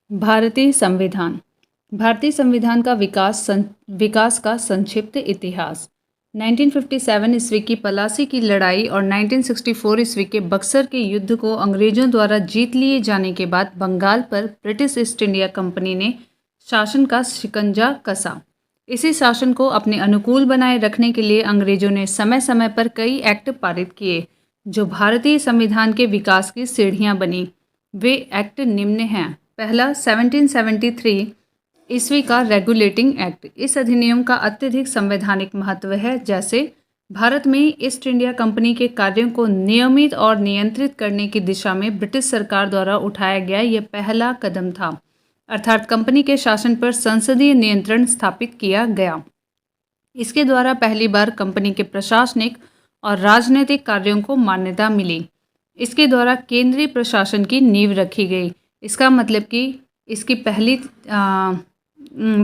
भारतीय संविधान। भारतीय संविधान का विकास का संक्षिप्त इतिहास। 1957 ईस्वी की पलासी की लड़ाई और 1964 ईस्वी के बक्सर के युद्ध को अंग्रेजों द्वारा जीत लिए जाने के बाद बंगाल पर ब्रिटिश ईस्ट इंडिया कंपनी ने शासन का शिकंजा कसा। इसी शासन को अपने अनुकूल बनाए रखने के लिए अंग्रेजों ने समय समय पर कई एक्ट पारित किए जो भारतीय संविधान के विकास की सीढ़ियां बनी। वे एक्ट निम्न हैं। पहला 1773 ईस्वी का रेगुलेटिंग एक्ट। इस अधिनियम का अत्यधिक संवैधानिक महत्व है। जैसे भारत में ईस्ट इंडिया कंपनी के कार्यों को नियमित और नियंत्रित करने की दिशा में ब्रिटिश सरकार द्वारा उठाया गया यह पहला कदम था, अर्थात कंपनी के शासन पर संसदीय नियंत्रण स्थापित किया गया। इसके द्वारा पहली बार कंपनी के प्रशासनिक और राजनीतिक कार्यों को मान्यता मिली। इसके द्वारा केंद्रीय प्रशासन की नींव रखी गई। इसका मतलब कि इसकी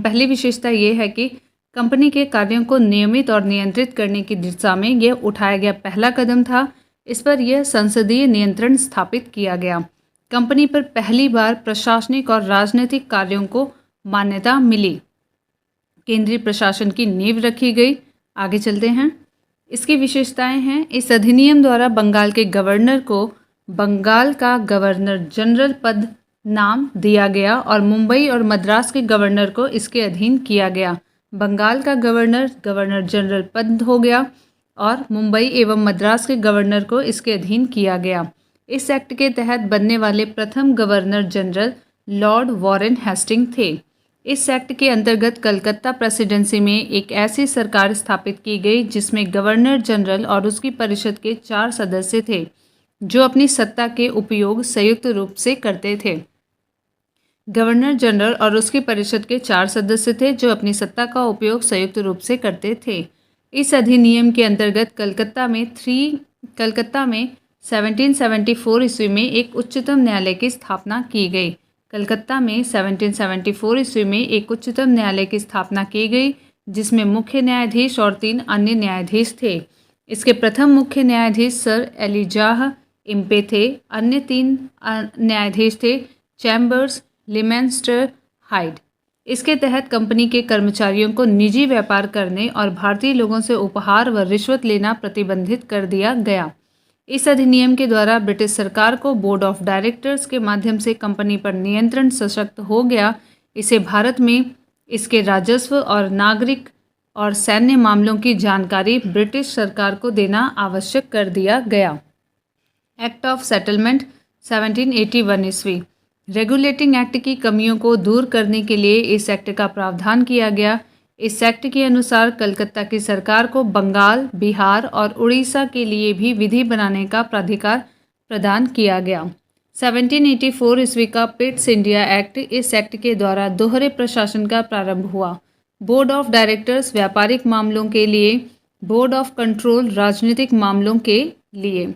पहली विशेषता ये है कि कंपनी के कार्यों को नियमित और नियंत्रित करने की दिशा में यह उठाया गया पहला कदम था। इस पर यह संसदीय नियंत्रण स्थापित किया गया। कंपनी पर पहली बार प्रशासनिक और राजनीतिक कार्यों को मान्यता मिली। केंद्रीय प्रशासन की नींव रखी गई। आगे चलते हैं। इसकी विशेषताएं हैं, इस अधिनियम द्वारा बंगाल के गवर्नर को बंगाल का गवर्नर जनरल पद नाम दिया गया और मुंबई और मद्रास के गवर्नर को इसके अधीन किया गया। बंगाल का गवर्नर गवर्नर जनरल पद हो गया और मुंबई एवं मद्रास के गवर्नर को इसके अधीन किया गया। इस एक्ट के तहत बनने वाले प्रथम governor general lord Warren Hasting थे। इस एक्ट के अंतर्गत कलकत्ता प्रेसिडेंसी में एक ऐसी सरकार स्थापित की गई जिसमें गवर्नर जनरल और उसकी परिषद के 4 सदस्य थे जो अपनी सत्ता के उपयोग संयुक्त रूप से करते थे। गवर्नर जनरल और उसकी परिषद के 4 सदस्य थे जो अपनी सत्ता का उपयोग संयुक्त रूप से करते थे। इस अधिनियम के अंतर्गत कलकत्ता में 1774 ईस्वी में एक उच्चतम न्यायालय की स्थापना की गई। कलकत्ता में 1774 ईस्वी में एक उच्चतम न्यायालय की स्थापना की गई जिसमें मुख्य न्यायाधीश और 3 अन्य न्यायाधीश थे। इसके प्रथम मुख्य न्यायाधीश सर एलिजाह इम्पे थे। अन्य 3 न्यायाधीश थे चैम्बर्स, लिमेंस्टर, हाइड। इसके तहत कंपनी के कर्मचारियों को निजी व्यापार करने और भारतीय लोगों से उपहार व रिश्वत लेना प्रतिबंधित कर दिया गया। इस अधिनियम के द्वारा ब्रिटिश सरकार को बोर्ड ऑफ डायरेक्टर्स के माध्यम से कंपनी पर नियंत्रण सशक्त हो गया। इसे भारत में इसके राजस्व और नागरिक और सैन्य मामलों की जानकारी ब्रिटिश सरकार को देना आवश्यक कर दिया गया। एक्ट ऑफ सेटलमेंट 1781 ईस्वी। रेगुलेटिंग एक्ट की कमियों को दूर करने के लिए इस एक्ट का प्रावधान किया गया। इस एक्ट के अनुसार कलकत्ता की सरकार को बंगाल, बिहार और उड़ीसा के लिए भी विधि बनाने का प्राधिकार प्रदान किया गया। 1784 ईस्वी का पिट्स इंडिया एक्ट। इस एक्ट के द्वारा दोहरे प्रशासन का प्रारंभ हुआ। बोर्ड ऑफ डायरेक्टर्स व्यापारिक मामलों के लिए, बोर्ड ऑफ कंट्रोल राजनीतिक मामलों के लिए।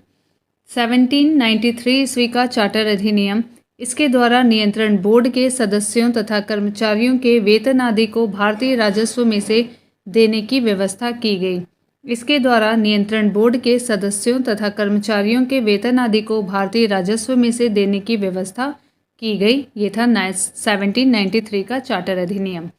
1793 ईस्वी का चार्टर अधिनियम। इसके द्वारा नियंत्रण बोर्ड के सदस्यों तथा कर्मचारियों के वेतन आदि को भारतीय राजस्व में से देने की व्यवस्था की गई। इसके द्वारा नियंत्रण बोर्ड के सदस्यों तथा कर्मचारियों के वेतन आदि को भारतीय राजस्व में से देने की व्यवस्था की गई। ये था 1793 का चार्टर अधिनियम।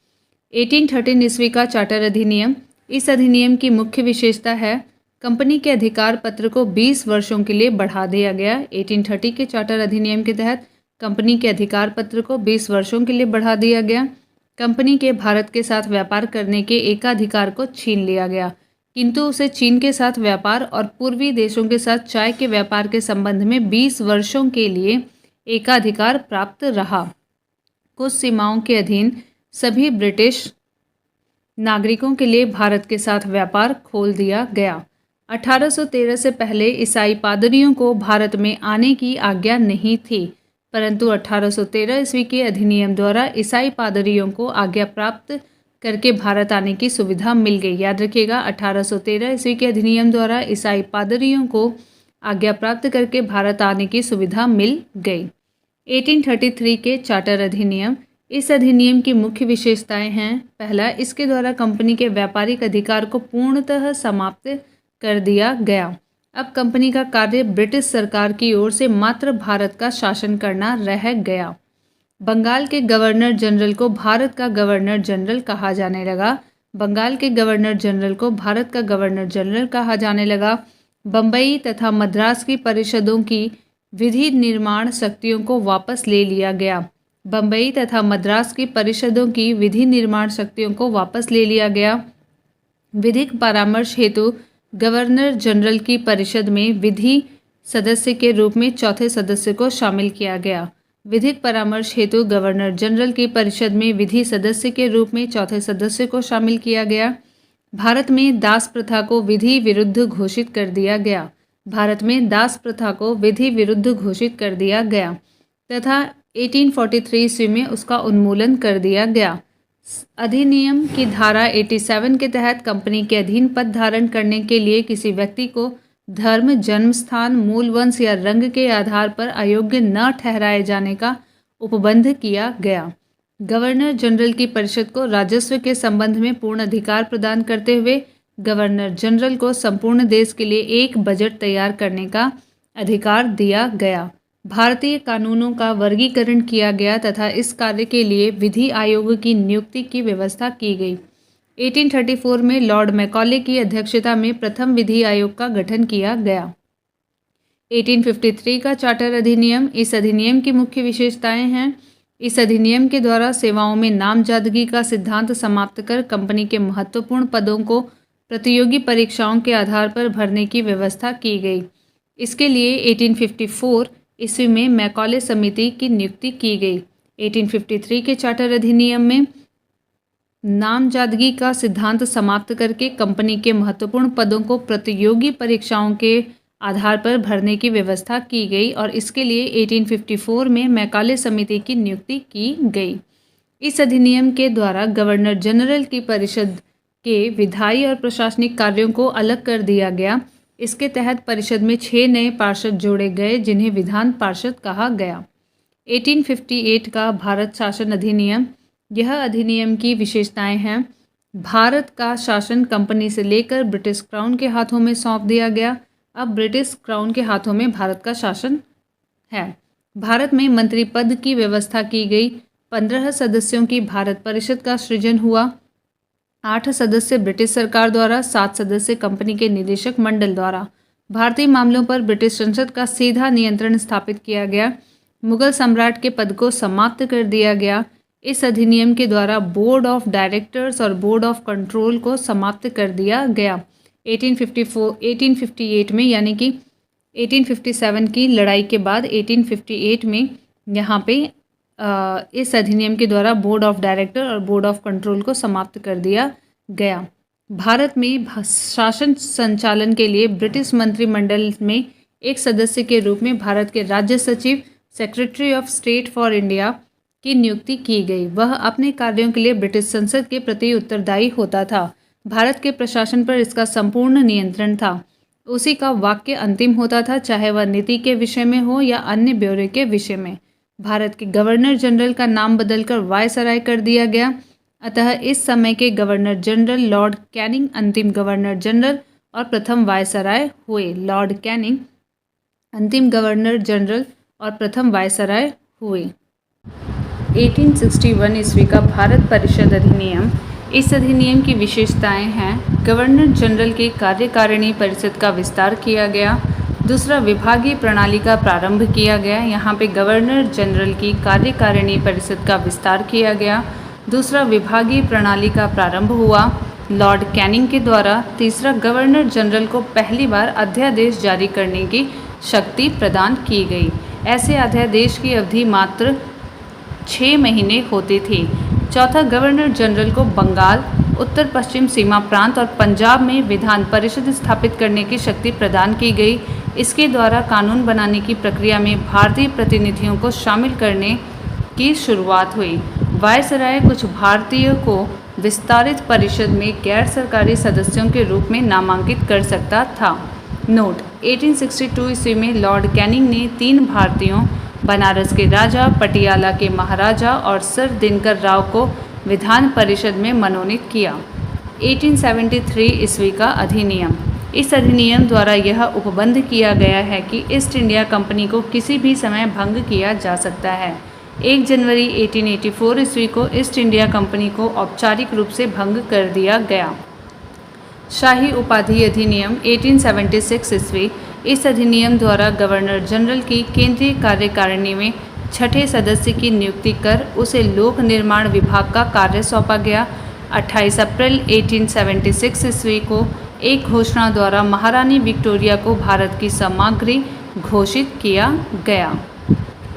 1813 ईस्वी का चार्टर अधिनियम। इस अधिनियम की मुख्य विशेषता है कंपनी के अधिकार पत्र को 20 वर्षों के लिए बढ़ा दिया गया। 1830 के चार्टर अधिनियम के तहत कंपनी के अधिकार पत्र को 20 वर्षों के लिए बढ़ा दिया गया। कंपनी के भारत के साथ व्यापार करने के एकाधिकार को छीन लिया गया, किंतु उसे चीन के साथ व्यापार और पूर्वी देशों के साथ चाय के व्यापार के संबंध में 20 वर्षों के लिए एकाधिकार प्राप्त रहा। कुछ सीमाओं के अधीन सभी ब्रिटिश नागरिकों के लिए भारत के साथ व्यापार खोल दिया गया। 1813 से पहले ईसाई पादरियों को भारत में आने की आज्ञा नहीं थी, परंतु 1813 ईस्वी के अधिनियम द्वारा ईसाई पादरियों को आज्ञा प्राप्त करके भारत आने की सुविधा मिल गई। याद रखिएगा, 1813 ईस्वी के अधिनियम द्वारा ईसाई पादरियों को आज्ञा प्राप्त करके भारत आने की सुविधा मिल गई। 1833 के चार्टर अधिनियम। इस अधिनियम की मुख्य विशेषताएं हैं। पहला, इसके द्वारा कंपनी के व्यापारिक अधिकार को पूर्णतः समाप्त कर दिया गया। अब कंपनी का कार्य ब्रिटिश सरकार की ओर से मात्र भारत का शासन करना रह गया। बंगाल के गवर्नर जनरल को भारत का गवर्नर जनरल कहा जाने लगा। बंगाल के गवर्नर जनरल को भारत का गवर्नर जनरल कहा जाने लगा। बम्बई तथा मद्रास की परिषदों की विधि निर्माण शक्तियों को वापस ले लिया गया। बम्बई तथा मद्रास की परिषदों की विधि निर्माण शक्तियों को वापस ले लिया गया। विधिक परामर्श हेतु गवर्नर जनरल की परिषद में विधि सदस्य के रूप में चौथे सदस्य को शामिल किया गया। विधिक परामर्श हेतु गवर्नर जनरल की परिषद में विधि सदस्य के रूप में चौथे सदस्य को शामिल किया गया। भारत में दास प्रथा को विधि विरुद्ध घोषित कर दिया गया। भारत में दास प्रथा को विधि विरुद्ध घोषित कर दिया गया तथा 1843 ईस्वी में उसका उन्मूलन कर दिया गया। अधिनियम की धारा 87 के तहत कंपनी के अधीन पद धारण करने के लिए किसी व्यक्ति को धर्म, जन्म स्थान, मूल वंश या रंग के आधार पर अयोग्य न ठहराए जाने का उपबंध किया गया। गवर्नर जनरल की परिषद को राजस्व के संबंध में पूर्ण अधिकार प्रदान करते हुए गवर्नर जनरल को संपूर्ण देश के लिए एक बजट तैयार करने का अधिकार दिया गया। भारतीय कानूनों का वर्गीकरण किया गया तथा इस कार्य के लिए विधि आयोग की नियुक्ति की व्यवस्था की गई। 1834 में लॉर्ड मैकॉले की अध्यक्षता में प्रथम विधि आयोग का गठन किया गया। 1853 का चार्टर अधिनियम। इस अधिनियम की मुख्य विशेषताएं हैं। इस अधिनियम के द्वारा सेवाओं में नामजदगी का सिद्धांत समाप्त कर कंपनी के महत्वपूर्ण पदों को प्रतियोगी परीक्षाओं के आधार पर भरने की व्यवस्था की गई। इसके लिए 1854 ईस्वी में मैकॉले समिति की नियुक्ति की गई। 1853 के चार्टर अधिनियम में नामजदगी का सिद्धांत समाप्त करके कंपनी के महत्वपूर्ण पदों को प्रतियोगी परीक्षाओं के आधार पर भरने की व्यवस्था की गई और इसके लिए 1854 में मैकॉले समिति की नियुक्ति की गई। इस अधिनियम के द्वारा गवर्नर जनरल की परिषद के विधायी और प्रशासनिक कार्यों को अलग कर दिया गया। इसके तहत परिषद में 6 नए पार्षद जोड़े गए जिन्हें विधान पार्षद कहा गया। 1858 का भारत शासन अधिनियम। यह अधिनियम की विशेषताएं हैं। भारत का शासन कंपनी से लेकर ब्रिटिश क्राउन के हाथों में सौंप दिया गया। अब ब्रिटिश क्राउन के हाथों में भारत का शासन है। भारत में मंत्री पद की व्यवस्था की गई। 15 सदस्यों की भारत परिषद का सृजन हुआ। 8 सदस्य ब्रिटिश सरकार द्वारा, 7 सदस्य कंपनी के निदेशक मंडल द्वारा। भारतीय मामलों पर ब्रिटिश संसद का सीधा नियंत्रण स्थापित किया गया। मुगल सम्राट के पद को समाप्त कर दिया गया। इस अधिनियम के द्वारा बोर्ड ऑफ डायरेक्टर्स और बोर्ड ऑफ कंट्रोल को समाप्त कर दिया गया। 1858 में यानी कि 1857 की लड़ाई के बाद 1858 में यहाँ पे इस अधिनियम के द्वारा बोर्ड ऑफ डायरेक्टर और बोर्ड ऑफ कंट्रोल को समाप्त कर दिया गया। भारत में शासन संचालन के लिए ब्रिटिश मंत्रिमंडल में एक सदस्य के रूप में भारत के राज्य सचिव, secretary of state for India की नियुक्ति की गई। वह अपने कार्यों के लिए ब्रिटिश संसद के प्रति उत्तरदायी होता था। भारत के प्रशासन पर इसका संपूर्ण नियंत्रण था। उसी का वाक्य अंतिम होता था, चाहे वह नीति के विषय में हो या अन्य ब्यौरे के विषय में। भारत के गवर्नर जनरल का नाम बदलकर वायसराय कर दिया गया। अतः इस समय के गवर्नर जनरल लॉर्ड कैनिंग अंतिम गवर्नर जनरल और प्रथम वायसराय हुए। लॉर्ड कैनिंग अंतिम गवर्नर जनरल और प्रथम वायसराय हुए। 1861 ईस्वी का भारत परिषद अधिनियम। इस अधिनियम की विशेषताएं हैं। गवर्नर जनरल की कार्यकारिणी परिषद का विस्तार किया गया। दूसरा, विभागीय प्रणाली का प्रारंभ किया गया। यहाँ पे गवर्नर जनरल की कार्यकारिणी परिषद का विस्तार किया गया। दूसरा, विभागीय प्रणाली का प्रारंभ हुआ लॉर्ड कैनिंग के द्वारा। तीसरा, गवर्नर जनरल को पहली बार अध्यादेश जारी करने की शक्ति प्रदान की गई। ऐसे अध्यादेश की अवधि मात्र 6 महीने होती थी। चौथा, गवर्नर जनरल को बंगाल, उत्तर पश्चिम सीमा प्रांत और पंजाब में विधान परिषद स्थापित करने की शक्ति प्रदान की गई। इसके द्वारा कानून बनाने की प्रक्रिया में भारतीय प्रतिनिधियों को शामिल करने की शुरुआत हुई। वायसराय कुछ भारतीयों को विस्तारित परिषद में गैर सरकारी सदस्यों के रूप में नामांकित कर सकता था। नोट: 1862 ईस्वी में लॉर्ड कैनिंग ने 3 भारतीयों, बनारस के राजा, पटियाला के महाराजा और सर दिनकर राव को विधान परिषद में मनोनीत किया। 1873 ईस्वी का अधिनियम। इस अधिनियम द्वारा यह उपबंध किया गया है कि ईस्ट इंडिया कंपनी को किसी भी समय भंग किया जा सकता है। 1 जनवरी 1884 ईस्वी को ईस्ट इंडिया कंपनी को औपचारिक रूप से भंग कर दिया गया। शाही उपाधि अधिनियम 1876 ईस्वी। इस अधिनियम द्वारा गवर्नर जनरल की केंद्रीय कार्यकारिणी में छठे सदस्य की नियुक्ति कर उसे लोक निर्माण विभाग का कार्य सौंपा गया। 28 अप्रैल 1876 ईस्वी को एक घोषणा द्वारा महारानी विक्टोरिया को भारत की सामग्री घोषित किया गया।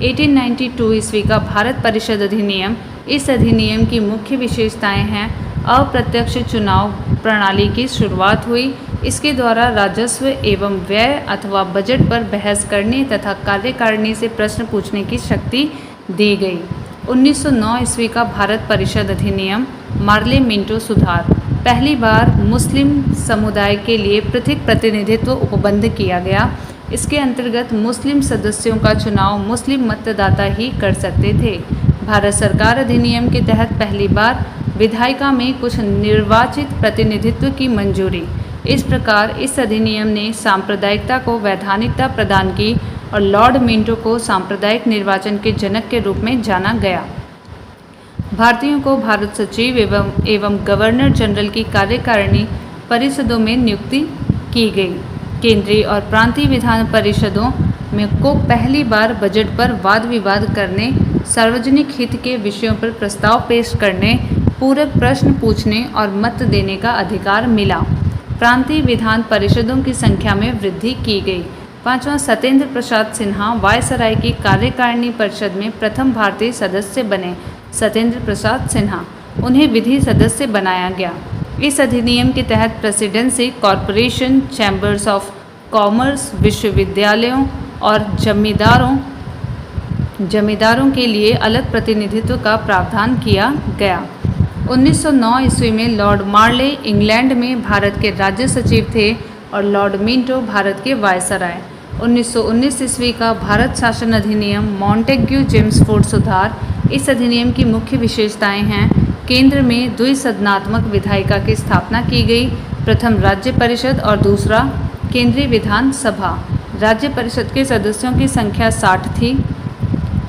1892 ईस्वी का भारत परिषद अधिनियम। इस अधिनियम की मुख्य विशेषताएं हैं: अप्रत्यक्ष चुनाव प्रणाली की शुरुआत हुई। इसके द्वारा राजस्व एवं व्यय अथवा बजट पर बहस करने तथा कार्यकारिणी से प्रश्न पूछने की शक्ति दी गई। 1909 ईस्वी का भारत परिषद अधिनियम। मार्ले मिंटो सुधार। पहली बार मुस्लिम समुदाय के लिए पृथक प्रतिनिधित्व उपबंध किया गया। इसके अंतर्गत मुस्लिम सदस्यों का चुनाव मुस्लिम मतदाता ही कर सकते थे। भारत सरकार अधिनियम के तहत पहली बार विधायिका में कुछ निर्वाचित प्रतिनिधित्व की मंजूरी। इस प्रकार इस अधिनियम ने सांप्रदायिकता को वैधानिकता प्रदान की और लॉर्ड मिंटो को सांप्रदायिक निर्वाचन के जनक के रूप में जाना गया। भारतीयों को भारत सचिव एवं गवर्नर जनरल की कार्यकारिणी परिषदों में नियुक्ति की गई। केंद्रीय और प्रांतीय विधान परिषदों में को पहली बार बजट पर वाद विवाद करने, सार्वजनिक हित के विषयों पर प्रस्ताव पेश करने, पूरक प्रश्न पूछने और मत देने का अधिकार मिला। प्रांतीय विधान परिषदों की संख्या में वृद्धि की गई। 5वां सत्येंद्र प्रसाद सिन्हा वायसराय की कार्यकारिणी परिषद में प्रथम भारतीय सदस्य बने। सत्येंद्र प्रसाद सिन्हा, उन्हें विधि सदस्य बनाया गया। इस अधिनियम के तहत presidency, corporation, chambers of commerce, विश्वविद्यालयों और जमींदारों के लिए अलग प्रतिनिधित्व का प्रावधान किया गया। 1909 ईस्वी में लॉर्ड मार्ले इंग्लैंड में भारत के राज्य सचिव थे और लॉर्ड मिंटो भारत के वायसराय। 1919 ईस्वी का भारत शासन अधिनियम। मॉन्टेग्यू जेम्सफोर्ड सुधार। इस अधिनियम की मुख्य विशेषताएं हैं: केंद्र में द्विसदनात्मक विधायिका की स्थापना की गई। प्रथम राज्य परिषद और दूसरा केंद्रीय विधान सभा। राज्य परिषद के सदस्यों की संख्या 60 थी,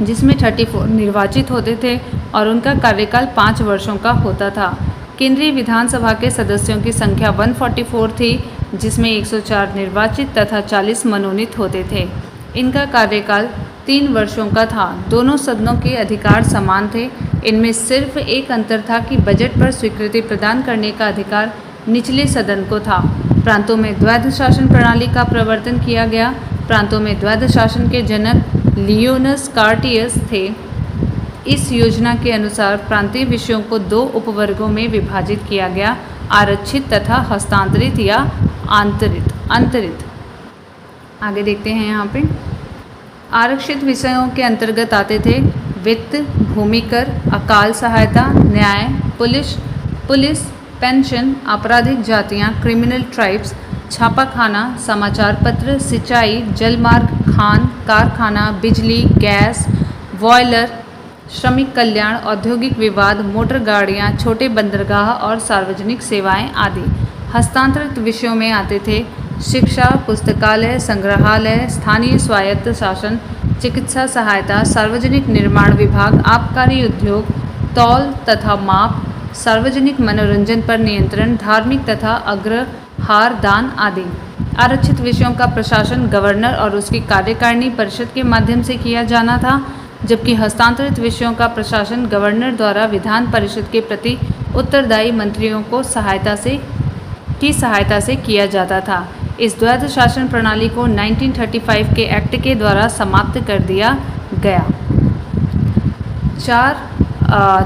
जिसमें 34 निर्वाचित होते थे और उनका कार्यकाल 5 वर्षों का होता था। केंद्रीय विधानसभा के सदस्यों की संख्या 144 थी, जिसमें 104 निर्वाचित तथा 40 मनोनीत होते थे। इनका कार्यकाल 3 वर्षों का था। दोनों सदनों के अधिकार समान थे। इनमें सिर्फ एक अंतर था कि बजट पर स्वीकृति प्रदान करने का अधिकार निचले सदन को था। प्रांतों में द्वैध शासन प्रणाली का प्रवर्तन किया गया। प्रांतों में द्वैध शासन के जनक लियोनस कार्टियस थे। इस योजना के अनुसार प्रांतीय विषयों को 2 उपवर्गों में विभाजित किया गया: आरक्षित तथा हस्तांतरित या अंतरित। आगे देखते हैं। यहाँ पे आरक्षित विषयों के अंतर्गत आते थे वित्त, भूमि कर, अकाल सहायता, न्याय, पुलिस, पेंशन, आपराधिक जातियाँ, क्रिमिनल ट्राइब्स, छापाखाना, समाचार पत्र, सिंचाई, जलमार्ग, खान, कारखाना, बिजली, गैस, बॉयलर, श्रमिक कल्याण, औद्योगिक विवाद, मोटर गाड़ियाँ, छोटे बंदरगाह और सार्वजनिक सेवाएं आदि। हस्तांतरित विषयों में आते थे शिक्षा, पुस्तकालय, संग्रहालय, स्थानीय स्वायत्त शासन, चिकित्सा सहायता, सार्वजनिक निर्माण विभाग, आबकारी उद्योग, तौल तथा माप, सार्वजनिक मनोरंजन पर नियंत्रण, धार्मिक तथा अग्रहार दान आदि। आरक्षित विषयों का प्रशासन गवर्नर और उसकी कार्यकारिणी परिषद के माध्यम से किया जाना था, जबकि हस्तांतरित विषयों का प्रशासन गवर्नर द्वारा विधान परिषद के प्रति उत्तरदायी मंत्रियों को सहायता से किया जाता था। इस द्वैध शासन प्रणाली को 1935 के एक्ट के द्वारा समाप्त कर दिया गया।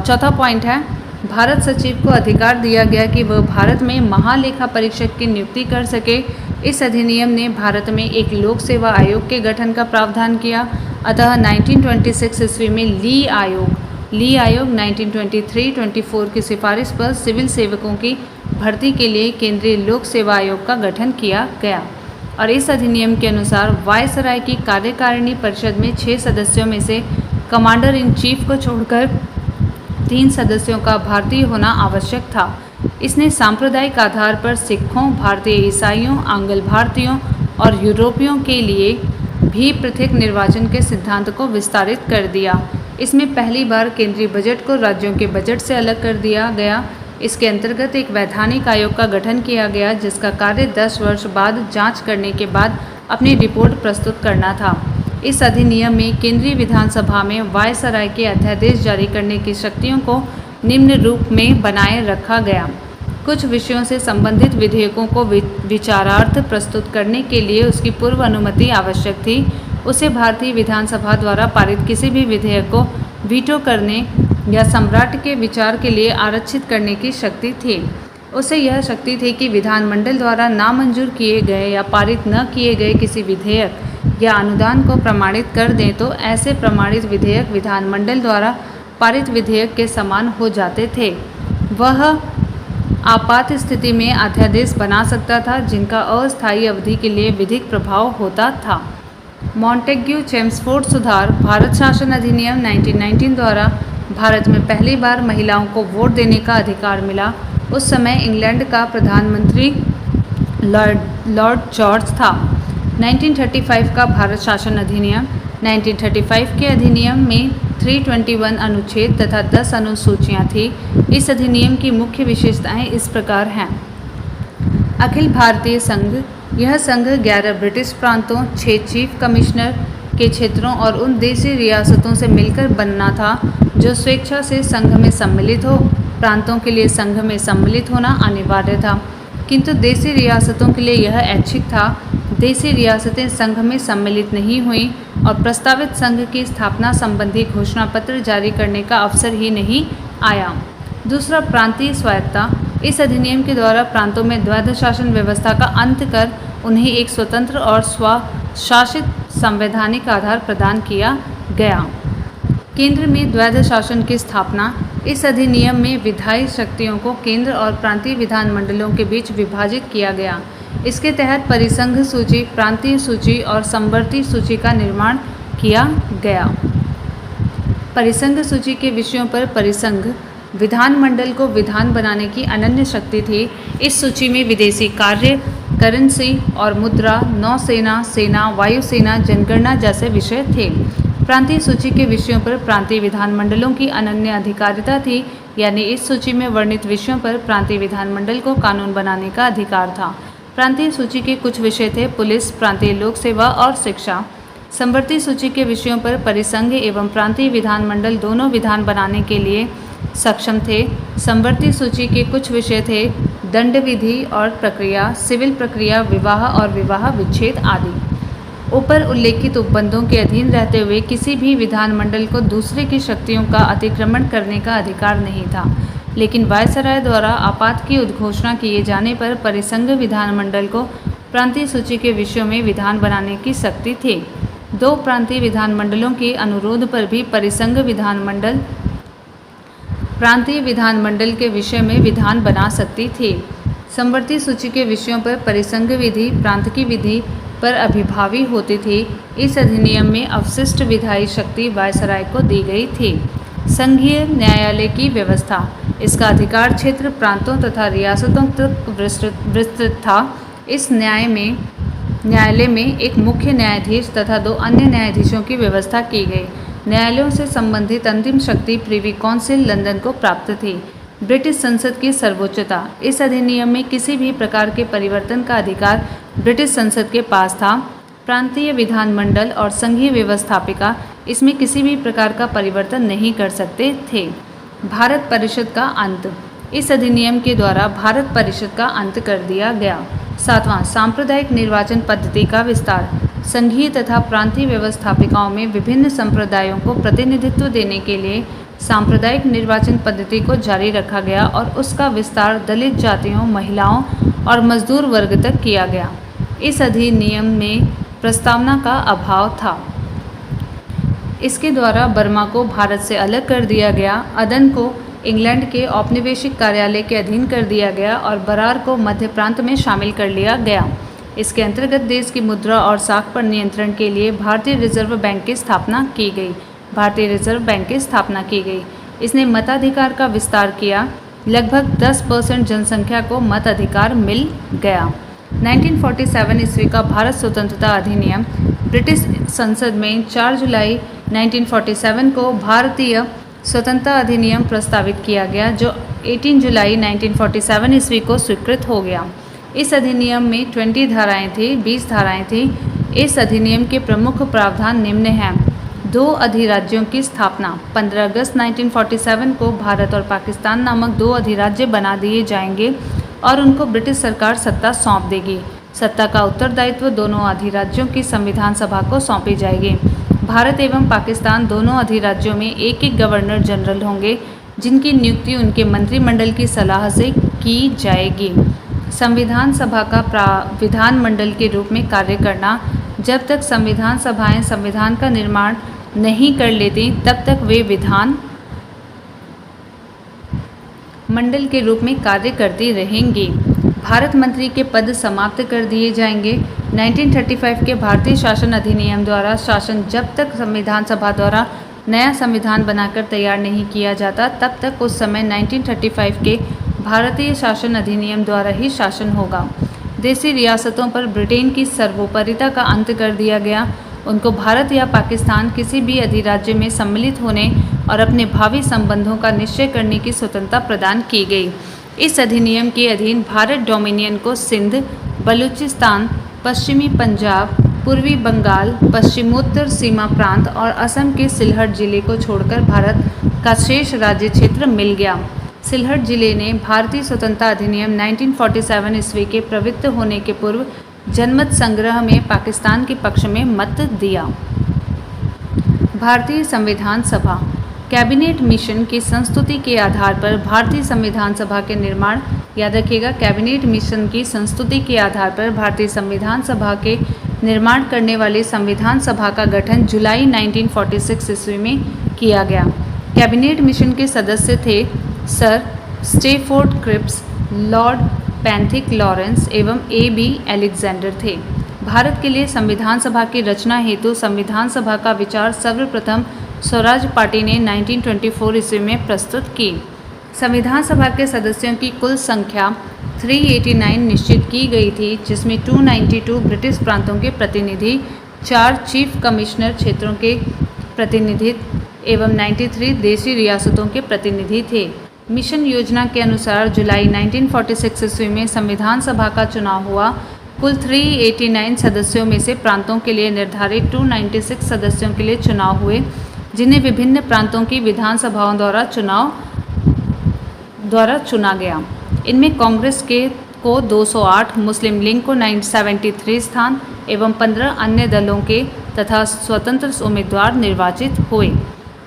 चौथा पॉइंट है, भारत सचिव को अधिकार दिया गया कि वह भारत में महालेखा परीक्षक की नियुक्ति कर सके। इस अधिनियम ने भारत में एक लोक सेवा आयोग के गठन का प्रावधान किया। अतः 1926 ईस्वी में ली आयोग 1923-24 की सिफारिश पर सिविल सेवकों की भर्ती के लिए केंद्रीय लोक सेवा आयोग का गठन किया गया। और इस अधिनियम के अनुसार वायसराय की कार्यकारिणी परिषद में 6 सदस्यों में से कमांडर इन चीफ को छोड़कर 3 सदस्यों का भारतीय होना आवश्यक था। इसने सांप्रदायिक आधार पर सिखों, भारतीय ईसाइयों, आंग्ल भारतीयों और यूरोपियों के लिए भी पृथक निर्वाचन के सिद्धांत को विस्तारित कर दिया। इसमें पहली बार केंद्रीय बजट को राज्यों के बजट से अलग कर दिया गया। इसके अंतर्गत एक वैधानिक आयोग का गठन किया गया जिसका कार्य 10 वर्ष बाद जांच करने के बाद अपनी रिपोर्ट प्रस्तुत करना था। इस अधिनियम में केंद्रीय विधानसभा में वायसराय के अध्यादेश जारी करने की शक्तियों को निम्न रूप में बनाए रखा गया। कुछ विषयों से संबंधित विधेयकों को विचारार्थ प्रस्तुत करने के लिए उसकी पूर्व अनुमति आवश्यक थी। उसे भारतीय विधानसभा द्वारा पारित किसी भी विधेयक को वीटो करने या सम्राट के विचार के लिए आरक्षित करने की शक्ति थी। उसे यह शक्ति थी कि विधानमंडल द्वारा नामंजूर किए गए या पारित न किए गए किसी विधेयक या अनुदान को प्रमाणित कर दें तो ऐसे प्रमाणित विधेयक विधानमंडल द्वारा पारित विधेयक के समान हो जाते थे। वह आपात स्थिति में अध्यादेश बना सकता था जिनका अस्थायी अवधि के लिए विधिक प्रभाव होता था। मॉन्टेग्यू चेम्सफोर्ड सुधार भारत शासन अधिनियम 1919 द्वारा भारत में पहली बार महिलाओं को वोट देने का अधिकार मिला। उस समय इंग्लैंड का प्रधानमंत्री लॉर्ड जॉर्ज था। 1935 का भारत शासन अधिनियम 1935 के अधिनियम में 321 अनुच्छेद तथा 10 अनुसूचियाँ थीं। इस अधिनियम की मुख्य विशेषताएं इस प्रकार हैं। अखिल भारतीय संघ, यह संघ 11 ब्रिटिश प्रांतों, 6 चीफ कमिश्नर के क्षेत्रों और उन देशी रियासतों से मिलकर बनना था जो स्वेच्छा से संघ में सम्मिलित हो। प्रांतों के लिए संघ में सम्मिलित होना अनिवार्य था, किंतु देशी रियासतों के लिए यह ऐच्छिक था। देशी रियासतें संघ में सम्मिलित नहीं हुईं और प्रस्तावित संघ की स्थापना संबंधी घोषणा पत्र जारी करने का अवसर ही नहीं आया। दूसरा, प्रांतीय स्वायत्तता। इस अधिनियम के द्वारा प्रांतों में द्वैध शासन व्यवस्था का अंत कर उन्हें एक स्वतंत्र और स्वशासित संवैधानिक आधार प्रदान किया गया। केंद्र में द्वैध शासन की स्थापना। इस अधिनियम में विधायी शक्तियों को केंद्र और प्रांतीय विधानमंडलों के बीच विभाजित किया गया। इसके तहत परिसंघ सूची, प्रांतीय सूची और संवर्ती सूची का निर्माण किया गया। परिसंघ सूची के विषयों पर परिसंघ विधानमंडल को विधान बनाने की अनन्य शक्ति थी। इस सूची में विदेशी कार्य, करेंसी और मुद्रा, नौसेना, सेना, वायुसेना, जनगणना जैसे विषय थे। प्रांतीय सूची के विषयों पर प्रांतीय विधानमंडलों की अनन्य अधिकारिता थी, यानी इस सूची में वर्णित विषयों पर प्रांतीय विधानमंडल को कानून बनाने का अधिकार था। प्रांतीय सूची के कुछ विषय थे पुलिस, प्रांतीय लोक सेवा और शिक्षा। संवर्ती सूची के विषयों पर परिसंघ एवं प्रांतीय विधानमंडल दोनों विधान बनाने के लिए सक्षम थे। संवर्ती सूची के कुछ विषय थे दंड विधि और प्रक्रिया, सिविल प्रक्रिया, विवाह और विवाह विच्छेद आदि। ऊपर उल्लेखित उपबंधों के अधीन रहते हुए किसी भी विधानमंडल को दूसरे की शक्तियों का अतिक्रमण करने का अधिकार नहीं था, लेकिन वायसराय द्वारा आपात की उद्घोषणा किए जाने पर परिसंघ विधानमंडल को प्रांतीय सूची के विषयों में विधान बनाने की शक्ति थी। 2 प्रांतीय विधानमंडलों के अनुरोध पर भी परिसंघ विधानमंडल प्रांतीय विधानमंडल के विषय में विधान बना सकती थी। संवर्ती सूची के विषयों पर परिसंघ विधि प्रांत की विधि पर अभिभावी होती थी। इस अधिनियम में अवशिष्ट विधायी शक्ति वायसराय को दी गई थी। संघीय न्यायालय की व्यवस्था। इसका अधिकार क्षेत्र प्रांतों तथा रियासतों तक विस्तृत था। इस न्यायालय में एक मुख्य न्यायाधीश तथा 2 अन्य न्यायाधीशों की व्यवस्था की गई। न्यायालयों से संबंधित अंतिम शक्ति प्रिवी काउंसिल लंदन को प्राप्त थी। ब्रिटिश संसद की सर्वोच्चता। इस अधिनियम में किसी भी प्रकार के परिवर्तन का अधिकार ब्रिटिश संसद के पास था। प्रांतीय विधानमंडल और संघीय व्यवस्थापिका इसमें किसी भी प्रकार का परिवर्तन नहीं कर सकते थे। भारत परिषद का अंत। इस अधिनियम के द्वारा भारत परिषद का अंत कर दिया गया। 7वां, सांप्रदायिक निर्वाचन पद्धति का विस्तार। संघीय तथा प्रांतीय व्यवस्थापिकाओं में विभिन्न संप्रदायों को प्रतिनिधित्व देने के लिए सांप्रदायिक निर्वाचन पद्धति को जारी रखा गया और उसका विस्तार दलित जातियों, महिलाओं और मजदूर वर्ग तक किया गया। इस अधिनियम में प्रस्तावना का अभाव था। इसके द्वारा बर्मा को भारत से अलग कर दिया गया, अदन को इंग्लैंड के औपनिवेशिक कार्यालय के अधीन कर दिया गया और बरार को मध्य प्रांत में शामिल कर लिया गया। इसके अंतर्गत देश की मुद्रा और साख पर नियंत्रण के लिए भारतीय रिजर्व बैंक की स्थापना की गई। इसने मताधिकार का विस्तार किया। लगभग 10% जनसंख्या को मताधिकार मिल गया। 1947 ईस्वी का भारत स्वतंत्रता अधिनियम ब्रिटिश संसद में 4 जुलाई 1947 को भारतीय स्वतंत्रता अधिनियम प्रस्तावित किया गया, जो 18 जुलाई 1947 ईस्वी को स्वीकृत हो गया। इस अधिनियम में 20 धाराएं थीं। इस अधिनियम के प्रमुख प्रावधान निम्न हैं। 2 अधिराज्यों की स्थापना। 15 अगस्त 1947 को भारत और पाकिस्तान नामक 2 अधिराज्य बना दिए जाएंगे और उनको ब्रिटिश सरकार सत्ता सौंप देगी। सत्ता का उत्तरदायित्व दोनों अधिराज्यों की संविधान सभा को सौंपी जाएगी। भारत एवं पाकिस्तान दोनों अधिराज्यों में एक एक गवर्नर जनरल होंगे, जिनकी नियुक्ति उनके मंत्रिमंडल की सलाह से की जाएगी। संविधान सभा का विधानमंडल के रूप में कार्य करना। जब तक संविधान सभाएं संविधान का निर्माण नहीं कर लेती, तब तक वे विधान मंडल के रूप में कार्य करती रहेंगी। भारत मंत्री के पद समाप्त कर दिए जाएंगे। 1935 के भारतीय शासन अधिनियम द्वारा शासन जब तक संविधान सभा द्वारा नया संविधान बनाकर तैयार नहीं किया जाता, तब तक उस समय 1935 के भारतीय शासन अधिनियम द्वारा ही शासन होगा। देशी रियासतों पर ब्रिटेन की सर्वोपरिता का अंत कर दिया गया। उनको भारत या पाकिस्तान किसी भी अधिराज्य में सम्मिलित होने और अपने भावी संबंधों का निश्चय करने की स्वतंत्रता प्रदान की गई। इस अधिनियम के अधीन भारत डोमिनियन को सिंध, बलूचिस्तान, पश्चिमी पंजाब, पूर्वी बंगाल, पश्चिमोत्तर सीमा प्रांत और असम के सिलहट जिले को छोड़कर भारत का शेष राज्य क्षेत्र मिल गया। सिलहट जिले ने भारतीय स्वतंत्रता अधिनियम 1947 ईस्वी के प्रवृत्त होने के पूर्व जनमत संग्रह में पाकिस्तान के पक्ष में मत दिया। भारतीय संविधान सभा। कैबिनेट मिशन की संस्तुति के आधार पर भारतीय संविधान सभा के निर्माण। याद रखिएगा, कैबिनेट मिशन की संस्तुति के आधार पर भारतीय संविधान सभा के निर्माण करने वाली संविधान सभा का गठन जुलाई 1946 ईस्वी में किया गया। कैबिनेट मिशन के सदस्य थे sir Stafford Cripps, lord Pethick Lawrence एवं A.B. अलेक्जेंडर थे। भारत के लिए संविधान सभा की रचना हेतु संविधान सभा का विचार सर्वप्रथम स्वराज पार्टी ने 1924 ईस्वी में प्रस्तुत की। संविधान सभा के सदस्यों की कुल संख्या 389 निश्चित की गई थी, जिसमें 292 ब्रिटिश प्रांतों के प्रतिनिधि, 4 चीफ कमिश्नर क्षेत्रों के प्रतिनिधि एवं 93 देशी रियासतों के प्रतिनिधि थे। मिशन योजना के अनुसार जुलाई 1946 ईस्वी में संविधान सभा का चुनाव हुआ। कुल 389 सदस्यों में से प्रांतों के लिए निर्धारित 296 सदस्यों के लिए चुनाव हुए, जिन्हें विभिन्न प्रांतों की विधानसभाओं द्वारा चुना गया। इनमें कांग्रेस को 208, मुस्लिम लीग को 973 स्थान एवं 15 अन्य दलों के तथा स्वतंत्र उम्मीदवार निर्वाचित हुए।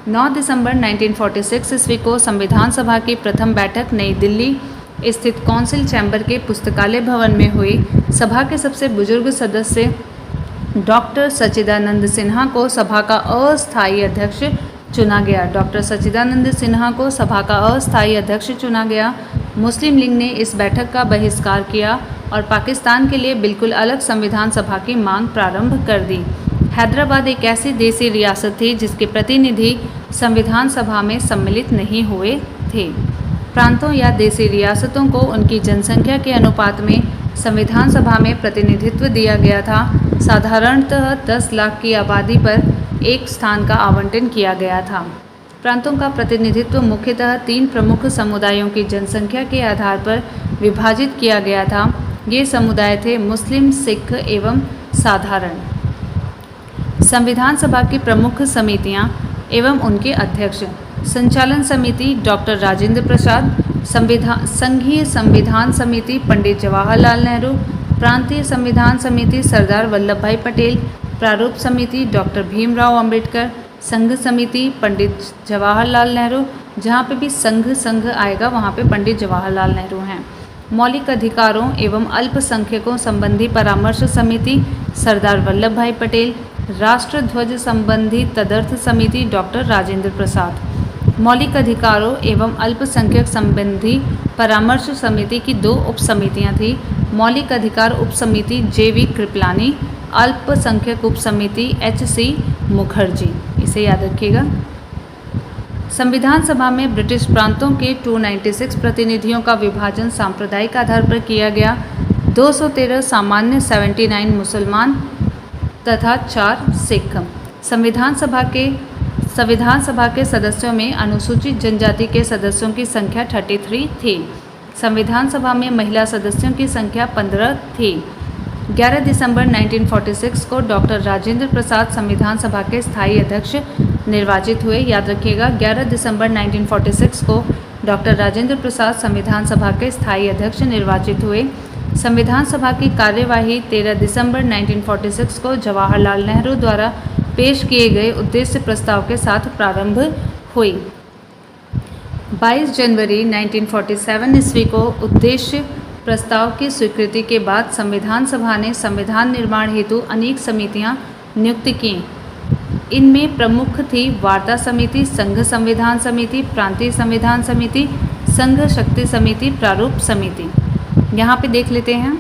9 दिसंबर 1946 ईस्वी को संविधान सभा की प्रथम बैठक नई दिल्ली स्थित कौंसिल चैम्बर के पुस्तकालय भवन में हुई। सभा के सबसे बुजुर्ग सदस्य डॉक्टर सच्चिदानंद सिन्हा को सभा का अस्थायी अध्यक्ष चुना गया। डॉक्टर सच्चिदानंद सिन्हा को सभा का अस्थायी अध्यक्ष चुना गया। मुस्लिम लीग ने इस बैठक का बहिष्कार किया और पाकिस्तान के लिए बिल्कुल अलग संविधान सभा की मांग प्रारंभ कर दी। हैदराबाद एक ऐसी देशी रियासत थी जिसके प्रतिनिधि संविधान सभा में सम्मिलित नहीं हुए थे। प्रांतों या देशी रियासतों को उनकी जनसंख्या के अनुपात में संविधान सभा में प्रतिनिधित्व दिया गया था। साधारणतः 10 लाख की आबादी पर एक स्थान का आवंटन किया गया था। प्रांतों का प्रतिनिधित्व मुख्यतः 3 प्रमुख समुदायों की जनसंख्या के आधार पर विभाजित किया गया था। ये समुदाय थे मुस्लिम, सिख एवं साधारण। संविधान सभा की प्रमुख समितियां एवं उनके अध्यक्ष। संचालन समिति डॉक्टर राजेंद्र प्रसाद, संघीय संविधान समिति पंडित जवाहरलाल नेहरू, प्रांतीय संविधान समिति सरदार वल्लभ भाई पटेल, प्रारूप समिति डॉक्टर भीमराव अंबेडकर, संघ समिति पंडित जवाहरलाल नेहरू। जहाँ पे भी संघ आएगा वहाँ पे पंडित जवाहरलाल नेहरू हैं। मौलिक अधिकारों एवं अल्पसंख्यकों संबंधी परामर्श समिति सरदार वल्लभ भाई पटेल, राष्ट्र ध्वज संबंधी तदर्थ समिति डॉक्टर राजेंद्र प्रसाद। मौलिक अधिकारों एवं अल्पसंख्यक संबंधी परामर्श समिति की 2 उप समितियाँ थीं। मौलिक अधिकार उप समिति J.V. कृपलानी, अल्पसंख्यक उप समिति H.C. मुखर्जी। इसे याद रखिएगा। संविधान सभा में ब्रिटिश प्रांतों के 296 प्रतिनिधियों का विभाजन सांप्रदायिक आधार पर किया गया। 213 सामान्य, 79 मुसलमान तथा 4 सिख। संविधान सभा के संविधान सभा के सदस्यों में अनुसूचित जनजाति के सदस्यों की संख्या 33 थी। संविधान सभा में महिला सदस्यों की संख्या 15 थी। 11 दिसंबर 1946 को डॉक्टर राजेंद्र प्रसाद संविधान सभा के स्थायी अध्यक्ष निर्वाचित हुए। याद रखिएगा, 11 दिसंबर 1946 को डॉक्टर राजेंद्र प्रसाद संविधान सभा के स्थायी अध्यक्ष निर्वाचित हुए। संविधान सभा की कार्यवाही 13 दिसंबर 1946 को जवाहरलाल नेहरू द्वारा पेश किए गए उद्देश्य प्रस्ताव के साथ प्रारंभ हुई। 22 जनवरी 1947 ईस्वी को उद्देश्य प्रस्ताव की स्वीकृति के बाद संविधान सभा ने संविधान निर्माण हेतु अनेक समितियां नियुक्त की। इनमें प्रमुख थी वार्ता समिति, संघ संविधान समिति, प्रांतीय संविधान समिति, संघ शक्ति समिति, प्रारूप समिति। यहाँ पे देख लेते हैं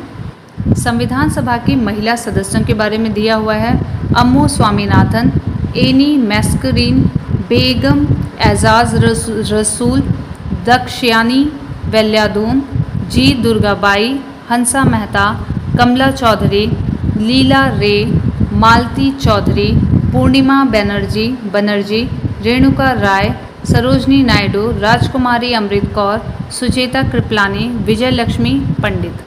संविधान सभा की महिला सदस्यों के बारे में दिया हुआ है। अम्मू स्वामीनाथन, एनी मैस्करीन, बेगम एजाज रसूल, दक्षयानी वेल्यादून, जी दुर्गाबाई, हंसा मेहता, कमला चौधरी, लीला रे, मालती चौधरी, पूर्णिमा बनर्जी, रेणुका राय, सरोजनी नायडू, राजकुमारी अमृत कौर, सुचेता कृपलानी, विजय लक्ष्मी पंडित।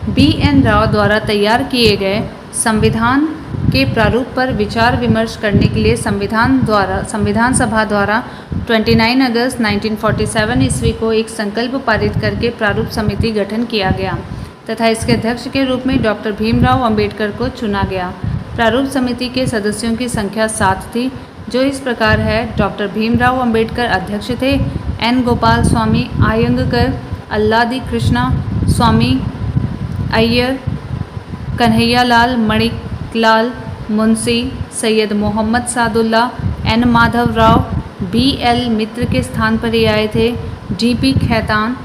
B.N. राव द्वारा तैयार किए गए संविधान के प्रारूप पर विचार विमर्श करने के लिए संविधान सभा द्वारा 29 अगस्त 1947 ईस्वी को एक संकल्प पारित करके प्रारूप समिति गठन किया गया तथा इसके अध्यक्ष के रूप में डॉक्टर भीमराव अंबेडकर को चुना गया। प्रारूप समिति के सदस्यों की संख्या 7 थी, जो इस प्रकार है। डॉक्टर भीमराव अंबेडकर अध्यक्ष थे। N. गोपाल स्वामी आयंगकर, अल्लादी कृष्णा स्वामी अय्यर, कन्हैयालाल मणिकलाल मुंशी, सैयद मोहम्मद सादुल्ला, N. माधव राव, B.L. मित्र के स्थान पर ये आए थे। D.P. खैतान,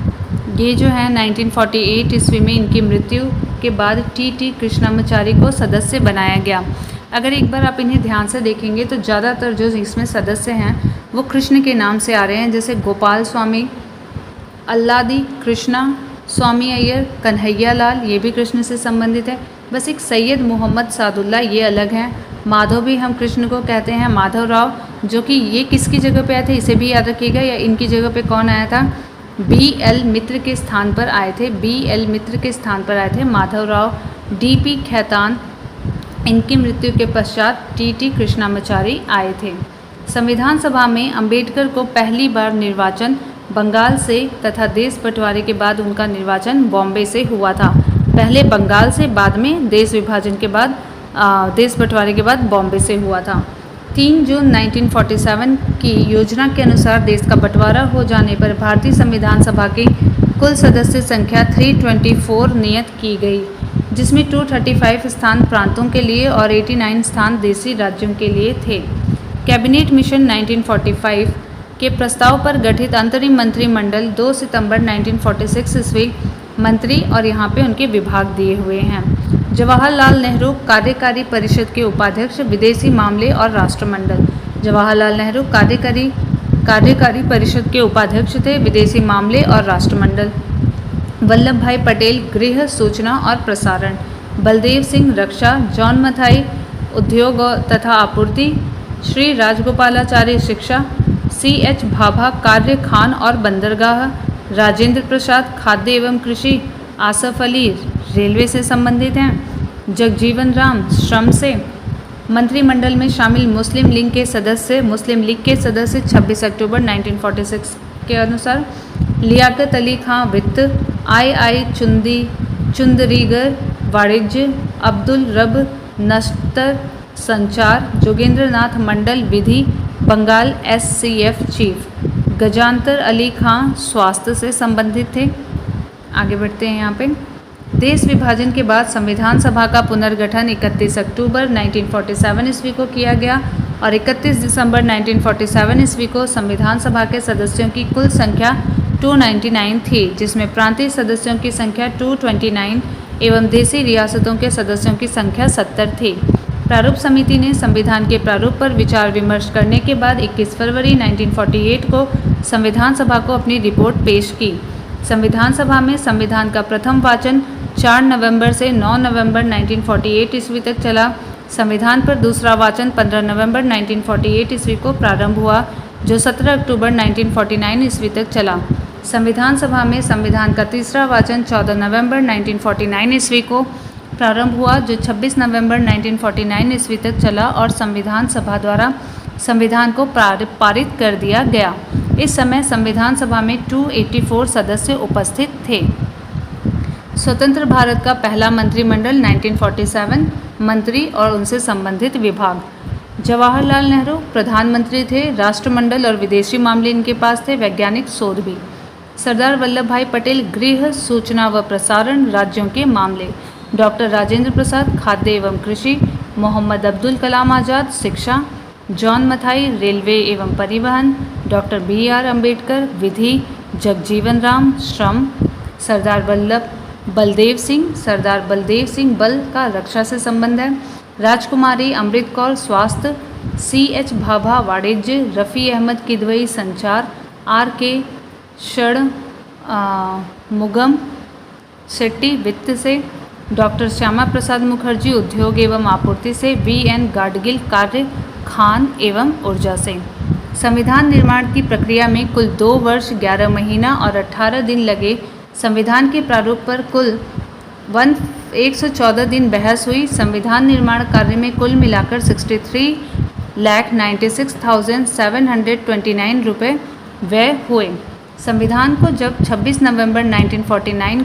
ये जो है 1948 ईस्वी में इनकी मृत्यु के बाद T.T. कृष्णामाचारी को सदस्य बनाया गया। अगर एक बार आप इन्हें ध्यान से देखेंगे तो ज़्यादातर जो इसमें सदस्य हैं वो कृष्ण के नाम से आ रहे हैं, जैसे गोपाल स्वामी, अल्लादी कृष्णा स्वामी अय्यर, कन्हैयालाल, ये भी कृष्ण से संबंधित है। बस एक सैयद मोहम्मद सादुल्ला ये अलग हैं। माधव भी हम कृष्ण को कहते हैं, माधव राव, जो कि ये किसकी जगह पे आए थे इसे भी याद रखिएगा, या इनकी जगह पे कौन आया था, B.L. मित्र के स्थान पर आए थे। B.L. मित्र के स्थान पर आए थे माधव राव। D.P. खैतान, इनकी मृत्यु के पश्चात T.T. कृष्णामाचारी आए थे। संविधान सभा में अंबेडकर को पहली बार निर्वाचन बंगाल से तथा देश बंटवारे के बाद उनका निर्वाचन बॉम्बे से हुआ था। पहले बंगाल से, बाद में देश विभाजन के बाद देश बंटवारे के बाद बॉम्बे से हुआ था। 3 जून 1947 की योजना के अनुसार देश का बंटवारा हो जाने पर भारतीय संविधान सभा की कुल सदस्य संख्या 324 नियत की गई, जिसमें 235 स्थान प्रांतों के लिए और 89 स्थान देशी राज्यों के लिए थे। कैबिनेट मिशन 1945 के प्रस्ताव पर गठित अंतरिम मंत्रिमंडल 2 सितंबर 1946 ईस्वी मंत्री और यहाँ पे उनके विभाग दिए हुए हैं। जवाहरलाल नेहरू कार्यकारी परिषद के उपाध्यक्ष, विदेशी मामले और राष्ट्रमंडल। जवाहरलाल नेहरू कार्यकारी परिषद के उपाध्यक्ष थे, विदेशी मामले और राष्ट्रमंडल। वल्लभ भाई पटेल गृह, सूचना और प्रसारण। बलदेव सिंह रक्षा। जॉन मथाई उद्योग तथा आपूर्ति। श्री राजगोपालाचारी शिक्षा। C.H. भाभा कार्य, खान और बंदरगाह। राजेंद्र प्रसाद खाद्य एवं कृषि। आसफ अली रेलवे से संबंधित हैं। जगजीवन राम श्रम से। मंत्रिमंडल में शामिल मुस्लिम लीग के सदस्य 26 अक्टूबर 1946 के अनुसार। लियाकत अली खां वित्त। I. चुंदरीगर वाणिज्य। अब्दुल रब नश्तर संचार। जोगेंद्र नाथ मंडल विधि, बंगाल SCF चीफ। गजानतर अली खां स्वास्थ्य से संबंधित थे। आगे बढ़ते हैं यहाँ पे। देश विभाजन के बाद संविधान सभा का पुनर्गठन 31 अक्टूबर 1947 ईस्वी को किया गया और 31 दिसंबर 1947 ईस्वी को संविधान सभा के सदस्यों की कुल संख्या 299 थी, जिसमें प्रांतीय सदस्यों की संख्या 229 एवं देशी रियासतों के सदस्यों की संख्या 70 थी। प्रारूप समिति ने संविधान के प्रारूप पर विचार विमर्श करने के बाद 21 फरवरी 1948 को संविधान सभा को अपनी रिपोर्ट पेश की। संविधान सभा में संविधान का प्रथम वाचन 4 नवंबर से 9 नवंबर 1948 ईस्वी तक चला। संविधान पर दूसरा वाचन 15 नवंबर 1948 ईस्वी को प्रारंभ हुआ, जो 17 अक्टूबर 1949 ईस्वी तक चला। संविधान सभा में संविधान का तीसरा वाचन 14 नवंबर 1949 ईस्वी को प्रारंभ हुआ, जो 26 नवंबर 1949 ईस्वी तक चला और संविधान सभा द्वारा संविधान को पारित कर दिया गया। इस समय संविधान सभा में 284 सदस्य उपस्थित थे। स्वतंत्र भारत का पहला मंत्रिमंडल 1947 मंत्री और उनसे संबंधित विभाग। जवाहरलाल नेहरू प्रधानमंत्री थे। राष्ट्रमंडल और विदेशी मामले इनके पास थे। वैज्ञानिक शोध भी। सरदार वल्लभ भाई पटेल गृह, सूचना व प्रसारण, राज्यों के मामले। डॉक्टर राजेंद्र प्रसाद खाद्य एवं कृषि। मोहम्मद अब्दुल कलाम आज़ाद शिक्षा। जॉन मथाई रेलवे एवं परिवहन। डॉक्टर BR अम्बेडकर विधि। जगजीवन राम श्रम। सरदार बलदेव सिंह बल का रक्षा से संबंध है। राजकुमारी अमृत कौर स्वास्थ्य। CH भाभा वाणिज्य। रफ़ी अहमद किदवई संचार। RK मुगम शेट्टी वित्त से। डॉक्टर श्यामा प्रसाद मुखर्जी उद्योग एवं आपूर्ति से। VN गाडगिल कार्य, खान एवं ऊर्जा से। संविधान निर्माण की प्रक्रिया में कुल 2 वर्ष 11 महीना और 18 दिन लगे। संविधान के प्रारूप पर कुल 114 दिन बहस हुई। संविधान निर्माण कार्य में कुल मिलाकर 63,96,729 रुपये व्यय हुए। संविधान को जब 26 नवंबर 1949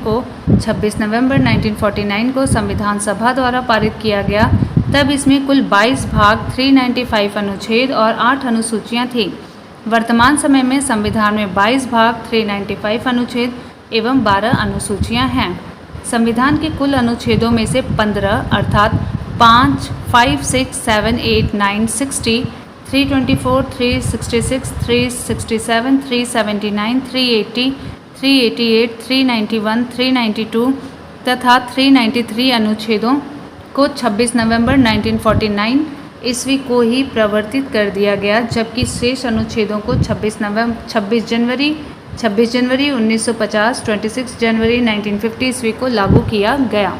को संविधान सभा द्वारा पारित किया गया, तब इसमें कुल 22 भाग, 395 अनुच्छेद और 8 अनुसूचियाँ थीं। वर्तमान समय में संविधान में 22 भाग, 395 अनुच्छेद एवं 12 अनुसूचियाँ हैं। संविधान के कुल अनुच्छेदों में से 15 अर्थात 5, 6, 7, 8, 9, 60, 324, 366, 367, 379, 380, 388, 391, 392 तथा 393 अनुच्छेदों को 26 नवंबर 1949 ईस्वी को ही प्रवर्तित कर दिया गया, जबकि शेष अनुच्छेदों को 26 जनवरी 1950, 26 जनवरी 1950 ईस्वी को लागू किया गया।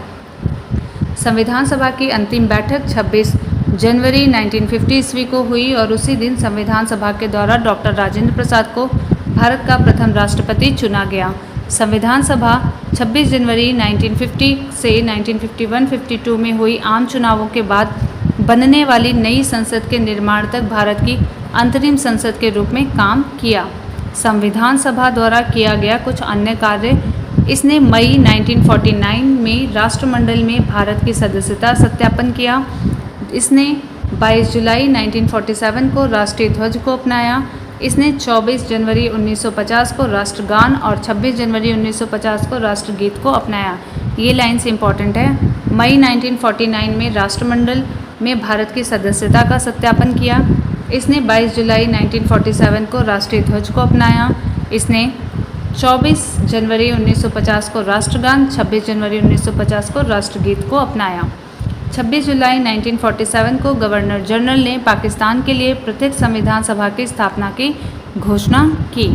संविधान सभा की अंतिम बैठक 26 जनवरी 1950 ईस्वी को हुई और उसी दिन संविधान सभा के द्वारा डॉक्टर राजेंद्र प्रसाद को भारत का प्रथम राष्ट्रपति चुना गया। संविधान सभा 26 जनवरी 1950 से 1951-52 में हुई आम चुनावों के बाद बनने वाली नई संसद के निर्माण तक भारत की अंतरिम संसद के रूप में काम किया। संविधान सभा द्वारा किया गया कुछ अन्य कार्य। इसने मई 1949 में राष्ट्रमंडल में भारत की सदस्यता सत्यापन किया। इसने 22 जुलाई 1947 को राष्ट्रीय ध्वज को अपनाया। इसने 24 जनवरी 1950 को राष्ट्रगान और 26 जनवरी 1950 को राष्ट्रगीत को अपनाया। ये लाइन्स इंपॉर्टेंट है। मई 1949 में राष्ट्रमंडल में भारत की सदस्यता का सत्यापन किया। इसने 22 जुलाई 1947 को राष्ट्रीय ध्वज को अपनाया। इसने 24 जनवरी 1950 को राष्ट्रगान, 26 जनवरी 1950 को राष्ट्रगीत को अपनाया। 26 जुलाई 1947 को गवर्नर जनरल ने पाकिस्तान के लिए पृथक संविधान सभा की स्थापना की घोषणा की।